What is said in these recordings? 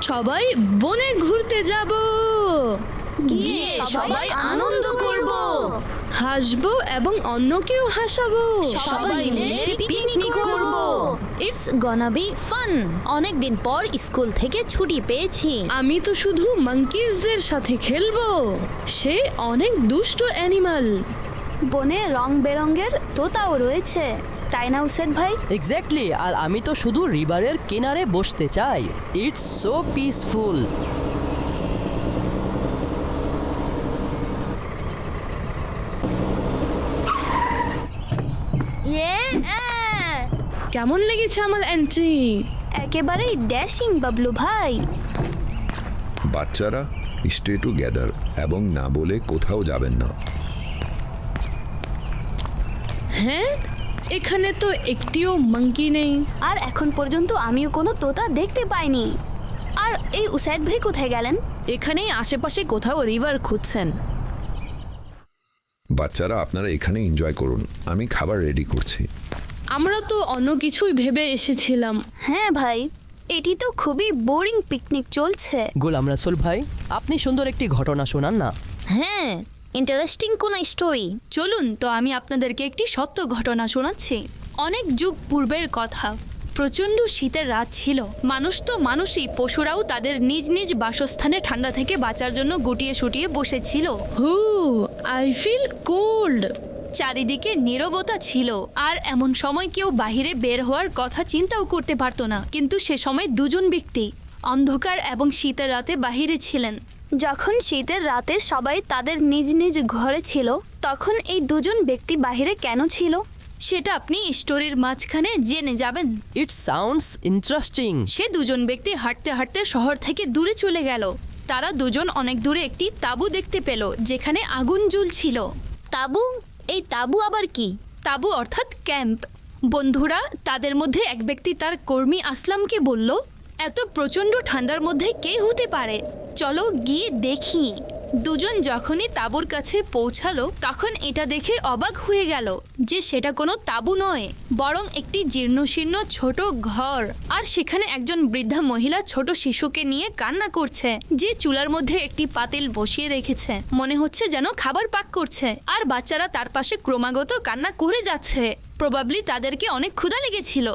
সবাই বনে ঘুরতে যাব, গিয়ে সবাই আনন্দ করব, হাসবো এবং অন্যকেও হাসাবো, সবাই মিলে পিকনিক করব। It's গনা B fun. অনেক দিন পর স্কুল থেকে ছুটি পেয়েছি। আমি তো শুধু মাঙ্কিজদের সাথে খেলবো, সে অনেক দুষ্ট অ্যানিমাল। বনে রং বেরঙের তোতাও রয়েছে, তাই না উসেদ ভাই? এক্স্যাক্টলি, আর আমি তো শুধু রিভারের কিনারে বসতে চাই। It's so peaceful. কেমন লেগেছে আমার এন্ট্রি? একেবারেই ড্যাশিং বাবলু ভাই। বাচ্চারা, স্টে টুগেদার এবং না বলে কোথাও যাবেন না। হ্যাঁ, এখানে তো একটিও মাঙ্কি নেই। আর এখন পর্যন্ত আমিও কোনো তোতা দেখতে পাইনি। আর এই উসাইদ ভাই কোথায় গেলেন? এখানেই আশেপাশে কোথাও রিভার খুঁজছেন। বাচ্চারা, আপনারা এখানে এনজয় করুন, আমি খাবার রেডি করছি। আমরা তো অন্য কিছুই ভেবে এসেছিলাম। হ্যাঁ ভাই, এটি তো খুবই বোরিং পিকনিক চলছে। গোলাম রাসুল ভাই, আপনি সুন্দর একটি ঘটনা শোনান না। হ্যাঁ, ইন্টারেস্টিং কোন স্টোরি। চলুন তো আমি আপনাদেরকে একটি সত্য ঘটনা শোনাচ্ছি। অনেক যুগ পূর্বের কথা। প্রচণ্ড শীতের রাত ছিল। মানুষ তো মানুষই, পশুরাও তাদের নিজ নিজ বাসস্থানে ঠান্ডা থেকে বাঁচার জন্য গুটিয়ে শুটিয়ে বসেছিল। হু, আই ফিল কোল্ড। চারিদিকে নীরবতা ছিল, আর এমন সময় কেউ বাহিরে বের হওয়ার কথা চিন্তাও করতে পারতো না। কিন্তু সে সময় দুজন ব্যক্তি অন্ধকার এবং শীতের রাতে বাহিরে ছিলেন। যখন শীতের রাতে সবাই তাদের নিজ নিজ ঘরে ছিল, তখন এই দুজন ব্যক্তি বাহিরে কেন ছিল? সেটা আপনি স্টোরির মাঝখানে জেনে যাবেন। It sounds interesting. সে দুজন ব্যক্তি হাঁটতে হাঁটতে শহর থেকে দূরে চলে গেল। তারা দুজন অনেক দূরে একটি তাঁবু দেখতে পেল, যেখানে আগুন জ্বলছিল। তাবু? এই তাবু আবার কি? তাঁবু অর্থাৎ ক্যাম্প। বন্ধুরা, তাদের মধ্যে এক ব্যক্তি তার কর্মী আসলামকে বলল, এত প্রচণ্ড ঠান্ডার মধ্যে কে হতে পারে, চলো গিয়ে দেখি। দুজন যখনই তাঁবুর কাছে পৌঁছালো, তখন এটা দেখে অবাক হয়ে গেল যে সেটা কোনো তাঁবু নয়, বরং একটি জীর্ণশীর্ণ ছোট ঘর। আর সেখানে একজন বৃদ্ধা মহিলা ছোট শিশুকে নিয়ে কান্না করছে, যে চুলার মধ্যে একটি পাতিল বসিয়ে রেখেছে, মনে হচ্ছে যেন খাবার পাক করছে। আর বাচ্চারা তার পাশে ক্রমাগত কান্না করে যাচ্ছে। প্রবাবলি তাদেরকে অনেক ক্ষুধা লেগেছিল।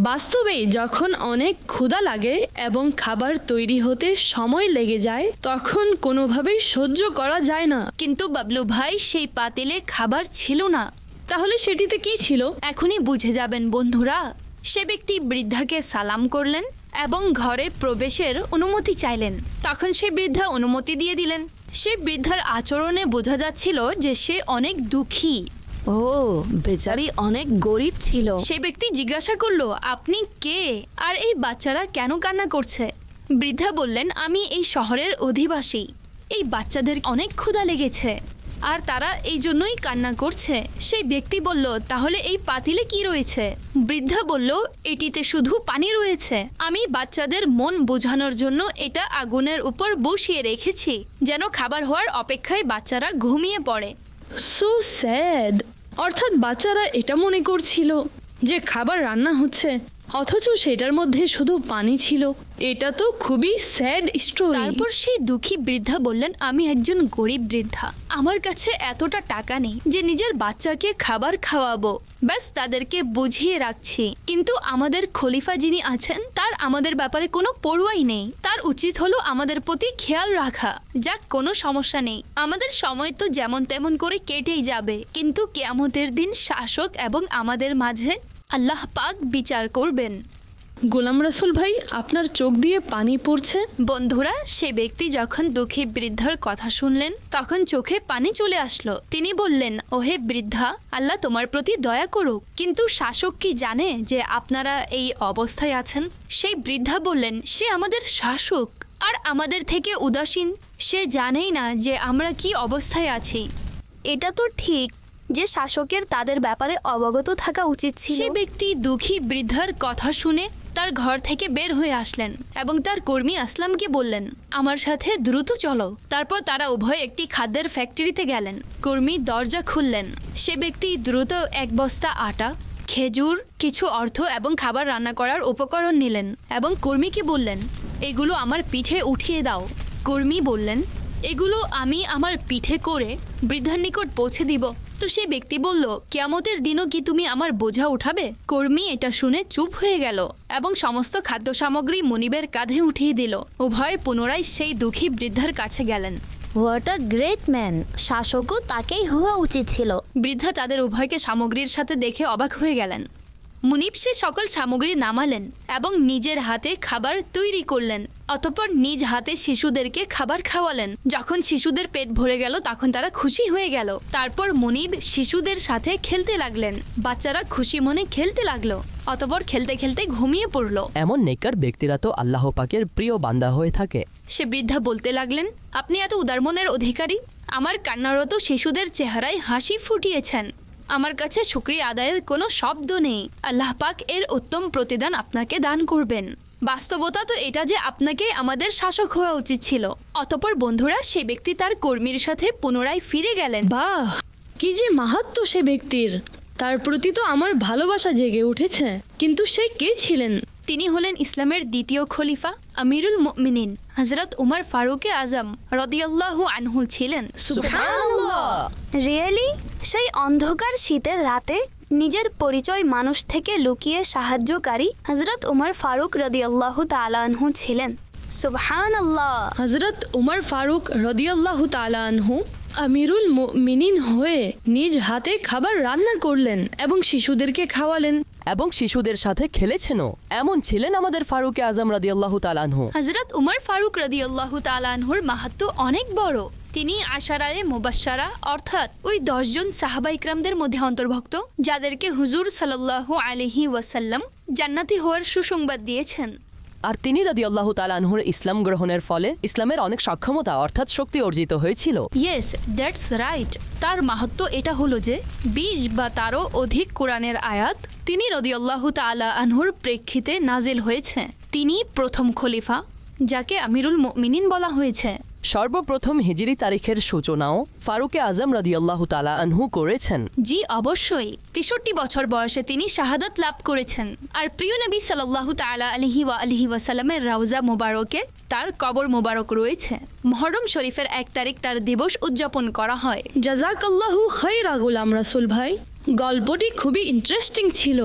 বাস্তবেই যখন অনেক ক্ষুধা লাগে এবং খাবার তৈরি হতে সময় লেগে যায়, তখন কোনোভাবেই সহ্য করা যায় না। কিন্তু বাবলু ভাই, সেই পাতিলে খাবার ছিল না। তাহলে সেটিতে কি ছিল? এখনই বুঝে যাবেন বন্ধুরা। সে ব্যক্তি বৃদ্ধাকে সালাম করলেন এবং ঘরে প্রবেশের অনুমতি চাইলেন। তখন সে বৃদ্ধা অনুমতি দিয়ে দিলেন। সে বৃদ্ধার আচরণে বোঝা যাচ্ছিল যে সে অনেক দুঃখী। ও, বেচারি অনেক গরিব ছিল। সে ব্যক্তি জিজ্ঞাসা করলো, আপনি কে, আর এই বাচ্চারা কেন কান্না করছে? বৃদ্ধা বললেন, আমি এই শহরের অধিবাসী। এই বাচ্চাদের অনেক ক্ষুধা লেগেছে আর তারা এই জন্যই কান্না করছে। সেই ব্যক্তি বলল, তাহলে এই পাতিলে কি রয়েছে? বৃদ্ধা বলল, এটিতে শুধু পানি রয়েছে। আমি বাচ্চাদের মন বোঝানোর জন্য এটা আগুনের উপর বসিয়ে রেখেছি, যেন খাবার হওয়ার অপেক্ষায় বাচ্চারা ঘুমিয়ে পড়ে। So sad. অর্থাৎ বাচ্চারা এটা মনে করছিল যে খাবার রান্না হচ্ছে, অথচ সেটার মধ্যে শুধু পানি ছিল। এটা তো খুবই স্যাড স্টোরি। তারপর সেই দুঃখী বৃদ্ধা বললেন, আমি একজন গরিব বৃদ্ধা, আমার কাছে এতটা টাকা নেই যে নিজের বাচ্চাকে খাবার খাওয়াবো। ব্যাস তাদেরকে বুঝিয়ে রাখছি। কিন্তু আমাদের খলিফা যিনি আছেন, তার আমাদের ব্যাপারে কোনো পরোয়াই নেই। তার উচিত হলো আমাদের প্রতি খেয়াল রাখা। যাক, কোনো সমস্যা নেই, আমাদের সময় তো যেমন তেমন করে কেটেই যাবে, কিন্তু কিয়ামতের দিন শাসক এবং আমাদের মাঝে আল্লাহ পাক বিচার করবেন। গোলাম রাসুল ভাই, আপনার চোখ দিয়ে পানি পড়ছে। বন্ধুরা, সে ব্যক্তি যখন দুঃখী বৃদ্ধার কথা শুনলেন, তখন চোখে পানি চলে আসলো। তিনি বললেন, ওহে বৃদ্ধা, আল্লাহ তোমার প্রতি দয়া করুক, কিন্তু শাসক কি জানে যে আপনারা এই অবস্থায় আছেন? সেই বৃদ্ধা বললেন, সে আমাদের শাসক আর আমাদের থেকে উদাসীন। সে জানেই না যে আমরা কি অবস্থায় আছি। এটা তো ঠিক যে শাসকের তাদের ব্যাপারে অবগত থাকা উচিত ছিল। সে ব্যক্তি দুঃখী বৃদ্ধার কথা শুনে তার ঘর থেকে বের হয়ে আসলেন এবং তার কর্মী আসলামকে বললেন, আমার সাথে দ্রুত চলো। তারপর তারা উভয় একটি খাদ্যের ফ্যাক্টরিতে গেলেন। কর্মী দরজা খুললেন। সে ব্যক্তি দ্রুত এক বস্তা আটা, খেজুর, কিছু অর্থ এবং খাবার রান্না করার উপকরণ নিলেন এবং কর্মীকে বললেন, এগুলো আমার পিঠে উঠিয়ে দাও। কর্মী বললেন, এগুলো আমি আমার পিঠে করে বৃদ্ধার নিকট পৌঁছে দিব। তো সেই ব্যক্তি বলল, কিয়ামতের দিনও কি তুমি আমার বোঝা উঠাবে? কর্মী এটা শুনে চুপ হয়ে গেল এবং সমস্ত খাদ্য সামগ্রী মুনিবের কাঁধে উঠিয়ে দিল। উভয়ে পুনরায় সেই দুঃখী বৃদ্ধার কাছে গেলেন। What a great man! শাসকও তাকেই হওয়া উচিত ছিল। বৃদ্ধা তাদের উভয়কে সামগ্রীর সাথে দেখে অবাক হয়ে গেলেন। মুনিব সে সকল সামগ্রী নামালেন এবং নিজের হাতে খাবার তৈরি করলেন। অতঃপর নিজ হাতে শিশুদেরকে খাবার খাওয়ালেন। যখন শিশুদের পেট ভরে গেল তখন তারা খুশি হয়ে গেল। তারপর মুনিব শিশুদের সাথে খেলতে লাগলেন। বাচ্চারা খুশি মনে খেলতে লাগলো। অতঃপর খেলতে খেলতে ঘুমিয়ে পড়ল। এমন নেককার ব্যক্তিরা তো আল্লাহ পাকের প্রিয় বান্দা হয়ে থাকে। সে বৃদ্ধা বলতে লাগলেন, আপনি এত উদার মনের অধিকারী। আমার কান্নারত শিশুদের চেহারায় হাসি ফুটিয়েছেন। আমার কাছে শুকরিয়া আদায়ের কোনো শব্দ নেই। আল্লাহ পাক এর উত্তম প্রতিদান আপনাকে দান করবেন। বাস্তবতা তো এটা যে আপনাকে আমাদের শাসক হওয়া উচিত ছিল। অতঃপর বন্ধুরা সে ব্যক্তি তার কর্মীর সাথে পুনরায় ফিরে গেলেন। বাহ, কি যে মাহাত্ম্য সে ব্যক্তির! তার প্রতি তো আমার ভালোবাসা জেগে উঠেছে। কিন্তু সে কে ছিলেন? তিনি হলেন ইসলামের দ্বিতীয় খলিফা আমিরুল মুমিনিন হযরত উমর ফারুকে আজম রাদিয়াল্লাহু আনহু ছিলেন। সুবহানাল্লাহ! রিয়েলি? সেই অন্ধকার শীতের রাতে নিজের পরিচয় মানুষ থেকে লুকিয়ে সাহায্যকারী হযরত উমর ফারুক রাদিয়াল্লাহু তাআলা আনহু ছিলেন। সুবহানাল্লাহ! হযরত উমর ফারুক রাদিয়াল্লাহু তাআলা আনহু আমিরুল মুমিনিন হয়ে নিজ হাতে খাবার রান্না করলেন এবং শিশুদেরকে খাওয়ালেন। এবং শিশুদের সাথে খেলেছেনও। এমন ছিলেন আমাদের ফারুকে আজম রাদিয়াল্লাহু তাআলা আনহু। হযরত উমর ফারুক রাদিয়াল্লাহু তাআলা আনহুর মাহাত্ম্য অনেক বড়। তিনি আশারায়ে মুবাশশারা অর্থাৎ ওই 10 জন সাহাবা ইকরামদের মধ্যে অন্তর্ভুক্ত যাদেরকে হুজুর সাল্লাল্লাহু আলাইহি ওয়াসাল্লাম জান্নাতি হওয়ার সুসংবাদ দিয়েছেন। আর তিনি রাদিয়াল্লাহু তাআলা আনহুর ইসলাম গ্রহণের ফলে ইসলামের অনেক সক্ষমতা অর্থাৎ শক্তি অর্জিত হয়েছিল। Yes, that's right. তার মাহাত্ম্য এটা হলো যে 20 বা তারও অধিক কোরআনের আয়াত তিনি রাদিয়াল্লাহু তাআলা আনহুর প্রেক্ষিতে নাজিল হয়েছে। তিনি প্রথম খলিফা যাকে আমিরুল মুমিনিন বলা হয়েছে। সর্বপ্রথম হিজরি তারিখের সূচনাও ফারুকে আজম রাদিয়াল্লাহু তাআলা আনহু করেছেন। জি অবশ্যই। 63 বছর বয়সে তিনি শাহাদাত লাভ করেছেন। আর প্রিয় নবী সাল্লাল্লাহু তাআলা আলাইহি ওয়াসাল্লামের রওজা মোবারকে তার কবর মোবারক রয়েছে। মুহররম শরীফের 1 তারিখ তার দিবস উদযাপন করা হয়। জাযাকাল্লাহু খাইরা গোলাম রাসূল ভাই, গল্পটি খুবই ইন্টারেস্টিং ছিল।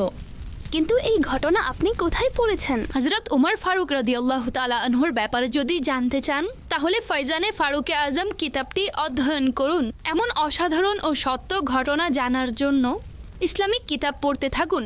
কিন্তু এই ঘটনা আপনি কোথায় পড়েছেন? হযরত উমর ফারুক রাদিয়াল্লাহু তাআলা আনহুর ব্যাপারে যদি জানতে চান তাহলে ফয়জানে ফারুকে আজম কিতাবটি অধ্যয়ন করুন। এমন অসাধারণ ও সত্য ঘটনা জানার জন্য ইসলামিক কিতাব পড়তে থাকুন।